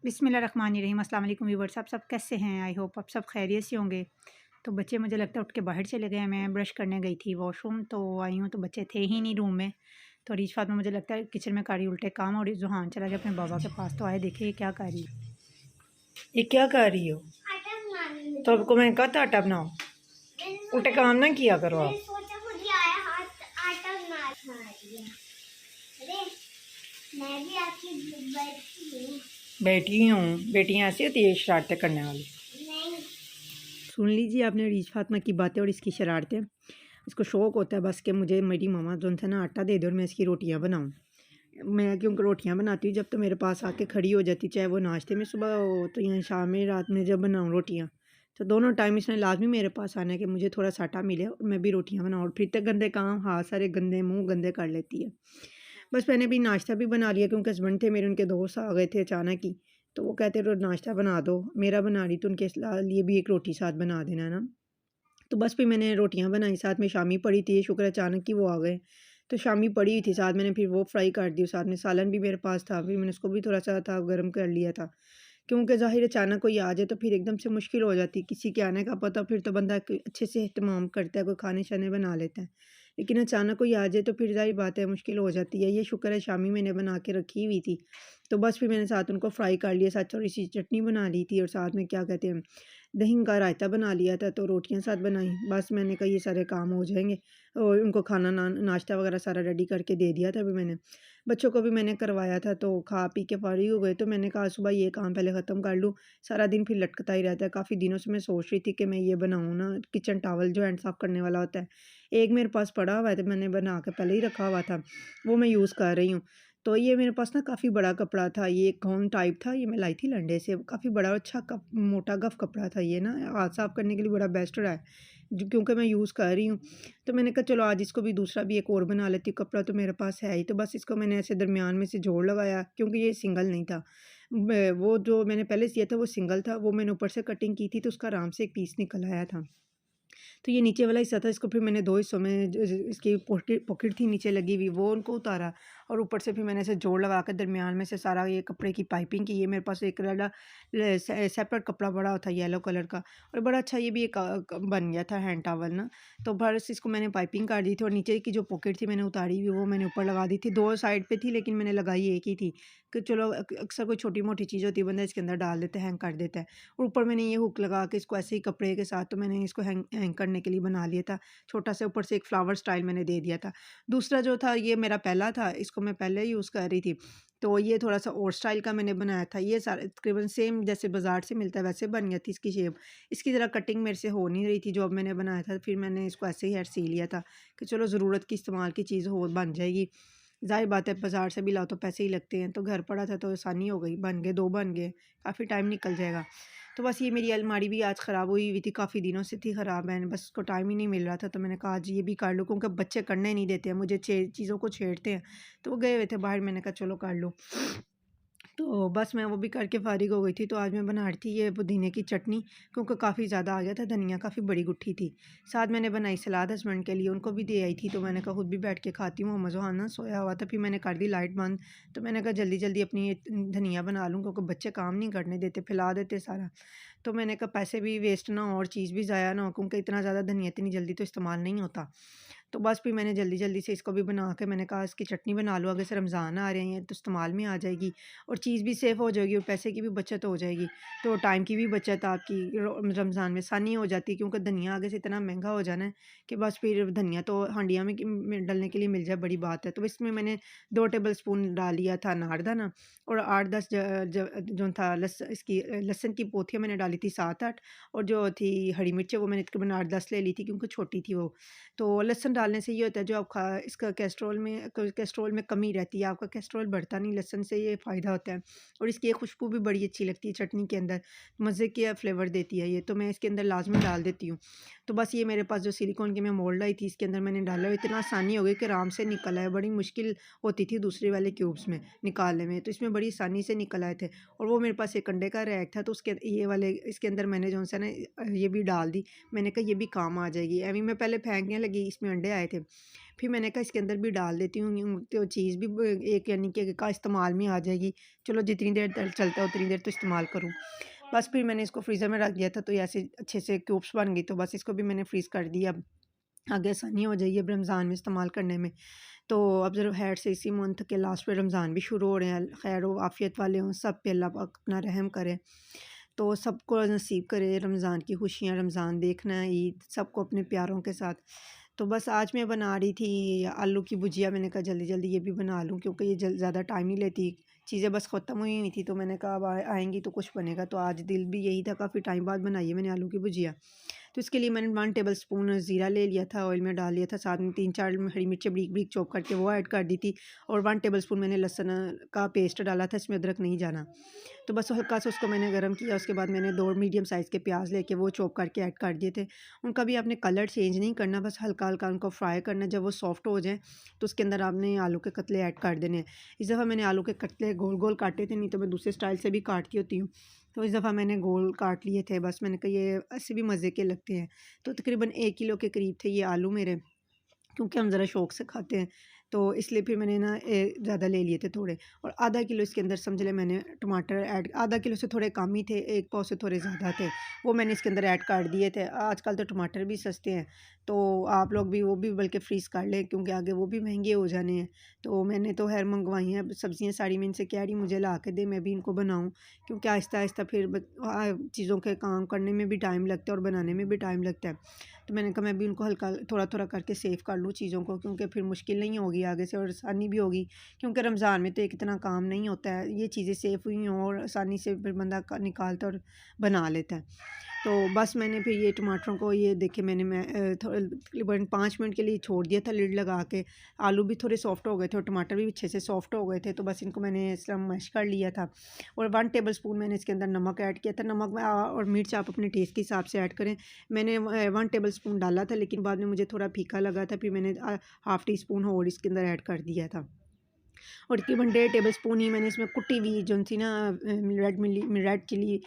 बिस्मिल्लाहिर्रहमानिर्रहीम। अस्सलाम वालेकुम व्यूअर्स, आप सब कैसे हैं? आई होप आप सब खैरियत से होंगे। तो बच्चे मुझे लगता है उठ के बाहर चले गए हैं। मैं ब्रश करने गई थी वॉशरूम, तो आई हूँ तो बच्चे थे ही नहीं रूम में। तो रीच फातिमा मुझे लगता है किचन में कर रही उल्टे काम, और जुहान चला गया अपने बाबा के पास। तो आए देखिए ये क्या कर रही है। ये क्या कर रही हो? तो आपको मैंने कहा था आटा बनाओ, उल्टे काम ना किया करो आप। बैठी हूँ, बेटियाँ ऐसी होती है शरारतें करने वाली। सुन लीजिए आपने रीच फातिमा की बातें और इसकी शरारतें। इसको शौक़ होता है बस कि मुझे मेरी मम्मा जो है ना आटा दे दे और मैं इसकी रोटियां बनाऊं। मैं क्योंकि रोटियां बनाती हूँ जब तो मेरे पास आके खड़ी हो जाती, चाहे वो नाश्ते में सुबह हो तो या शाम में रात में जब बनाऊँ रोटियां, तो दोनों टाइम इसने लाजमी मेरे पास आना है कि मुझे थोड़ा सा आटा मिले और मैं भी रोटियां बनाऊँ। और फिर तक गंदे काम, हाथ सारे गंदे, मुँह गंदे कर लेती है। बस मैंने भी नाश्ता भी बना लिया क्योंकि हस्बैंड थे मेरे, उनके दोस्त आ गए थे अचानक ही। तो वो कहते रो नाश्ता बना दो, मेरा बना रही तो उनके लिए भी एक रोटी साथ बना देना ना। तो बस फिर मैंने रोटियां बनाई, साथ में शामी पड़ी थी, शुक्र अचानक ही वो आ गए। तो शामी पड़ी हुई थी साथ, मैंने फिर वो फ्राई कर दी, साथ में सालन भी मेरे पास था, फिर मैंने उसको भी थोड़ा सा था गर्म कर लिया था। क्योंकि ज़ाहिर अचानक कोई आ जाए तो फिर एकदम से मुश्किल हो जाती, किसी के आने का पता, फिर तो बंदा अच्छे से एहतमाम करता है, कोई खाने शाने बना लेता है। लेकिन अचानक कोई आ जाए तो फिर ज़ाहिर बात है मुश्किल हो जाती है। ये शुक्र है शामी मैंने बना के रखी हुई थी। तो बस फिर मैंने साथ उनको फ्राई कर लिया, साथ थोड़ी सी चटनी बना ली थी और साथ में क्या कहते हैं दही का रायता बना लिया था, तो रोटियां साथ बनाई। बस मैंने कहा ये सारे काम हो जाएंगे और उनको खाना नाश्ता वगैरह सारा रेडी करके दे दिया था। अभी मैंने बच्चों को भी मैंने करवाया था, तो खा पी के फारिग हो गए। तो मैंने कहा सुबह ये काम पहले ख़त्म कर लूँ, सारा दिन फिर लटकता ही रहता है। काफ़ी दिनों से मैं सोच रही थी कि मैं ये बनाऊँ ना, किचन टॉवल जो हैंड साफ़ करने वाला होता है, एक मेरे पास पड़ा हुआ है, तो मैंने बना के पहले ही रखा हुआ था, वो मैं यूज़ कर रही हूँ। तो ये मेरे पास ना काफ़ी बड़ा कपड़ा था, ये गाउन टाइप था, ये मैं लाई थी लंडे से, काफ़ी बड़ा अच्छा मोटा गफ कपड़ा था। ये ना हाथ साफ़ करने के लिए बड़ा बेस्ट रहा है, क्योंकि मैं यूज़ कर रही हूँ। तो मैंने कहा चलो आज इसको भी दूसरा भी एक और बना लेती हूँ, कपड़ा तो मेरे पास है ही। तो बस इसको मैंने ऐसे दरमियान में से जोड़ लगाया, क्योंकि ये सिंगल नहीं था। वो जो मैंने पहले सिया था वो सिंगल था, वो मैंने ऊपर से कटिंग की थी तो उसका आराम से एक पीस निकल आया था। तो ये नीचे वाला हिस्सा था, इसको फिर मैंने 2 हिस्सों में इसकी पॉकेट पॉकेट थी नीचे लगी हुई, वो उनको उतारा और ऊपर से फिर मैंने ऐसे जोड़ लगा कर दरमियान में से सारा ये कपड़े की पाइपिंग की। ये मेरे पास एक वाला सेपरेट कपड़ा पड़ा था येलो कलर का, और बड़ा अच्छा ये भी एक बन गया था हैंड टॉवल ना। तो बस इसको मैंने पाइपिंग कर दी थी और नीचे की जो पॉकेट थी मैंने उतारी हुई, वो मैंने ऊपर लगा दी थी। 2 साइड पे थी लेकिन मैंने लगाई एक ही थी कि चलो अक्सर कोई छोटी मोटी चीज़ होती है बंदा इसके अंदर डाल देता है, हैंग कर देता है। और ऊपर मैंने ये हुक लगा के इसको ऐसे ही कपड़े के साथ, तो मैंने इसको हैंग हैंग करने के लिए बना लिया था। छोटा सा ऊपर से एक फ्लावर स्टाइल मैंने दे दिया था। दूसरा जो था ये मेरा पहला था, इसको मैं पहले यूज़ कर रही थी। तो ये थोड़ा सा और स्टाइल का मैंने बनाया था। ये सारा तकरीबन सेम जैसे बाज़ार से मिलता है वैसे बन गया थी इसकी शेप। इसकी ज़रा कटिंग मेरे से हो नहीं रही थी जो अब मैंने बनाया था, फिर मैंने इसको ऐसे ही सी लिया था कि चलो ज़रूरत की इस्तेमाल की चीज़ हो बन जाएगी। ज़ाहिर बात है बाज़ार से भी लाओ तो पैसे ही लगते हैं, तो घर पड़ा था तो आसानी हो गई, बन गए, 2 बन गए, काफ़ी टाइम निकल जाएगा। तो बस ये मेरी अलमारी भी आज ख़राब हुई हुई थी, काफ़ी दिनों से थी ख़राब है, बस उसको टाइम ही नहीं मिल रहा था, तो मैंने कहा आज ये भी कर लूँ, क्योंकि बच्चे करने नहीं देते हैं मुझे, चीज़ों को छेड़ते हैं। तो वो गए हुए थे बाहर, मैंने कहा चलो कर लूँ। तो बस मैं वो भी करके फ़ारिग हो गई थी, तो आज मैं बना रही थी ये पुदीने की चटनी, क्योंकि काफ़ी ज़्यादा आ गया था धनिया, काफ़ी बड़ी गुट्ठी थी। साथ मैंने बनाई सलाद हस्बैंड के लिए, उनको भी दे आई थी, तो मैंने कहा खुद भी बैठ के खाती हूँ। मज़ोहान ना सोया हुआ था, फिर मैंने कर दी लाइट बंद। तो मैंने कहा जल्दी जल्दी अपनी ये धनिया बना लूँ, क्योंकि बच्चे काम नहीं करने देते, फैला देते सारा। तो मैंने कहा पैसे भी वेस्ट ना हो और चीज़ भी ज़ाया ना हो, क्योंकि इतना ज़्यादा धनिया इतनी जल्दी तो इस्तेमाल नहीं होता। तो बस फिर मैंने जल्दी जल्दी से इसको भी बना के मैंने कहा इसकी चटनी बना लो, अगर से रमज़ान आ रहे हैं तो इस्तेमाल में आ जाएगी और चीज़ भी सेफ़ हो जाएगी और पैसे की भी बचत हो जाएगी। तो टाइम की भी बचत आपकी रमज़ान में आसानी हो जाती है, क्योंकि धनिया आगे से इतना महंगा हो जाना है कि बस फिर धनिया तो हांडिया में डलने के लिए मिल जाए बड़ी बात है। तो इसमें मैंने 2 टेबल स्पून डाल लिया था अनारदाना और 8-10 जो था इसकी लहसुन की पोथियाँ मैंने डाली थी 7-8, और जो थी हरी मिर्चें वो मैंने तकरीबन 8-10 ले ली थी, क्योंकि छोटी थी वो। तो लहसुन डालने से ये होता है जो आप खा इसका कैस्ट्रोल में कमी रहती है, आपका कैस्ट्रोल बढ़ता नहीं, लहसुन से ये फ़ायदा होता है। और इसकी एक खुशबू भी बड़ी अच्छी लगती है चटनी के अंदर, मज़े के फ्लेवर देती है ये, तो मैं इसके अंदर लाज़मी डाल देती हूँ। तो बस ये मेरे पास जो सिलिकॉन की मैं मोल्ड आई थी इसके अंदर मैंने डाला, इतना आसानी हो गई कि आराम से निकल आया, बड़ी मुश्किल होती थी दूसरे वाले क्यूब्स में निकालने में, तो इसमें बड़ी आसानी से निकल आए थे। और वो मेरे पास एक अंडे का रैक था, तो उसके ये वाले इसके अंदर मैंने जो है ना ये भी डाल दी। मैंने कहा ये भी काम आ जाएगी, अभी मैं पहले फेंकने लगी, इसमें अंडे आए थे। फिर मैंने कहा इसके अंदर भी डाल देती हूँ, तो चीज़ भी एक यानी कि का इस्तेमाल में आ जाएगी। चलो जितनी देर चलता है उतनी देर तो इस्तेमाल करूँ। बस फिर मैंने इसको फ्रीज़र में रख दिया था, तो ये ऐसे अच्छे से क्यूब्स बन गई, तो बस इसको भी मैंने फ्रीज़ कर दिया। आगे आसानी हो जाएगी अब रमज़ान में इस्तेमाल करने में। तो अब ज़रा खैर से इसी मंथ के लास्ट में रमज़ान भी शुरू हो रहे हैं। खैर व आफ़ियत वाले हों, सब पे अल्लाह पाक अपना रहम करे। तो सबको नसीब करे रमज़ान की खुशियाँ, रमज़ान देखना, ईद सबको अपने प्यारों के साथ। तो बस आज मैं बना रही थी आलू की भुजिया। मैंने कहा जल्दी-जल्दी ये भी बना लूँ, क्योंकि ये ज़्यादा टाइम नहीं लेती। चीज़ें बस ख़त्म हुई हुई थी, तो मैंने कहा अब आएँगी तो कुछ बनेगा। तो आज दिल भी यही था, काफ़ी टाइम बाद बनाई है मैंने आलू की भुजिया। तो इसके लिए मैंने 1 टेबल स्पून ज़ीरा ले लिया था, ऑयल में डाल लिया था, साथ में 3-4 हरी मिर्चें बारीक-बारीक चॉप करके वो ऐड कर दी थी, और 1 टेबल स्पून मैंने लहसुन का पेस्ट डाला था, इसमें अदरक नहीं जाना। तो बस हल्का सा उसको मैंने गरम किया, उसके बाद मैंने 2 मीडियम साइज़ के प्याज लेके वो चॉप करके ऐड कर दिए थे। उनका भी आपने कलर चेंज नहीं करना, बस हल्का-हल्का उनको फ्राई करना है। जब वो सॉफ्ट हो जाएँ, तो उसके अंदर आपने आलू के कतले ऐड कर देने हैं। इस दफ़ा मैंने आलू के कतले गोल-गोल काटे थे, नहीं तो मैं दूसरे स्टाइल से भी काटती होती हूँ। तो इस दफ़ा मैंने गोल काट लिए थे, बस मैंने कहा ये ऐसे भी मज़े के लगते हैं। तो तकरीबन 1 किलो के करीब थे ये आलू मेरे, क्योंकि हम ज़रा शौक से खाते हैं, तो इसलिए फिर मैंने ना ज़्यादा ले लिए थे थोड़े। और आधा किलो इसके अंदर समझ लें मैंने टमाटर ऐड, आधा किलो से थोड़े कम ही थे, 1 पाव से थोड़े ज़्यादा थे, वो मैंने इसके अंदर ऐड कर दिए थे। आजकल तो टमाटर भी सस्ते हैं, तो आप लोग भी वो भी बल्कि फ्रीज़ कर लें, क्योंकि आगे वो भी महंगे हो जाने हैं। तो मैंने तो खैर मंगवाई हैं सब्ज़ियाँ सारी, मैं इनसे कह रही मुझे ला के दे, मैं भी इनको बनाऊँ, क्योंकि आहिस्ता-आहिस्ता फिर चीज़ों के काम करने में भी टाइम लगता है और बनाने में भी टाइम लगता है। तो मैंने कहा मैं भी उनको हल्का थोड़ा-थोड़ा करके सेव कर लूँ चीज़ों को, क्योंकि फिर मुश्किल नहीं होगी आगे से और आसानी भी होगी, क्योंकि रमज़ान में तो एक इतना काम नहीं होता है। ये चीज़ें सेव हुई हों और आसानी से फिर बंदा निकालता और बना लेता है। तो बस मैंने फिर ये टमाटरों को ये देखिए मैं तकरीबन 5 मिनट के लिए छोड़ दिया था लिड लगा के। आलू भी थोड़े सॉफ्ट हो गए थे और टमाटर भी अच्छे से सॉफ्ट हो गए थे, तो बस इनको मैंने इस तरह मैश कर लिया था। और 1 टेबल स्पून मैंने इसके अंदर नमक ऐड किया था। नमक में और मिर्च आप अपने टेस्ट के हिसाब से ऐड करें। मैंने 1 टेबल स्पून डाला था, लेकिन बाद में मुझे थोड़ा फीका लगा था, फिर मैंने हाफ़ टी स्पून और इसके अंदर ऐड कर दिया था। और तकरीबन 1.5 टेबल स्पून ही मैंने इसमें कुटी हुई जो थी ना रेड चिली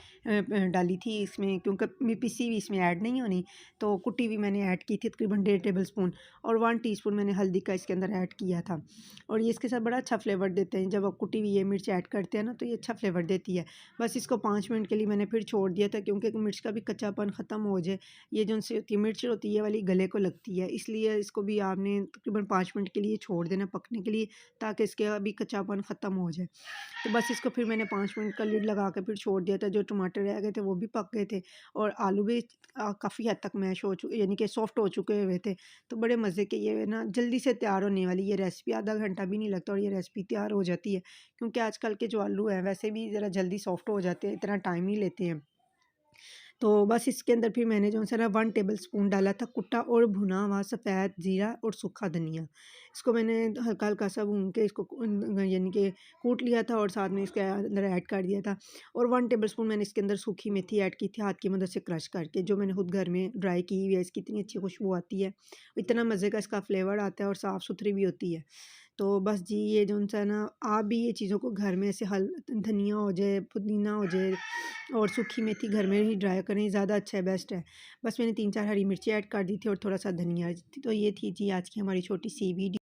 डाली थी इसमें, क्योंकि पिसी हुई इसमें ऐड नहीं होनी, तो कुटी हुई मैंने ऐड की थी तकरीबन 1.5 टेबल स्पून। और 1 टीस्पून मैंने हल्दी का इसके अंदर ऐड किया था, और ये इसके साथ बड़ा अच्छा फ्लेवर देते हैं। जब आप कुटी हुई ये मिर्च ऐड करते हैं ना, तो ये अच्छा फ्लेवर देती है। बस इसको 5 मिनट के लिए मैंने फिर छोड़ दिया था, क्योंकि मिर्च का भी कच्चापन ख़त्म हो जाए। ये जो सी होती है मिर्च होती है ये वाली गले को लगती है, इसलिए इसको भी आपने तकरीबन 5 मिनट के लिए छोड़ देना पकने के लिए, ताकि इसके अभी कच्चापन ख़त्म हो जाए। तो बस इसको फिर मैंने 5 मिनट का लिड लगा के फिर छोड़ दिया था। जो टमाटर रह गए थे वो भी पक गए थे, और आलू भी काफ़ी हद तक मैश हो चुके, यानी कि सॉफ्ट हो चुके हुए थे। तो बड़े मज़े के ये ना जल्दी से तैयार होने वाली ये रेसिपी, आधा घंटा भी नहीं लगता और ये रेसिपी तैयार हो जाती है। क्योंकि आजकल के जो आलू हैं वैसे भी ज़रा जल्दी सॉफ्ट हो जाते हैं, इतना टाइम नहीं लेते हैं। तो बस इसके अंदर फिर मैंने जो है ना 1 टेबल स्पून डाला था कुटा और भुना हुआ सफ़ेद ज़ीरा और सूखा धनिया। इसको मैंने हल्का-हल्का सा भून के इसको यानी कि कूट लिया था, और साथ में इसके अंदर ऐड कर दिया था। और 1 टेबल स्पून मैंने इसके अंदर सूखी मेथी ऐड की थी हाथ की मदद से क्रश करके, जो मैंने खुद घर में ड्राई की हुई है। इसकी इतनी अच्छी खुशबू आती है, इतना मज़े का इसका फ्लेवर आता है, और साफ़-सुथरी भी होती है। तो बस जी ये जो है ना, आप भी ये चीज़ों को घर में ऐसे धनिया हो जाए, पुदीना हो जाए और सूखी मेथी घर में ही ड्राई करें, ज़्यादा अच्छा है, बेस्ट है। बस मैंने 3-4 हरी मिर्ची ऐड कर दी थी और थोड़ा-सा धनिया। तो ये थी जी आज की हमारी छोटी-सी वीडियो।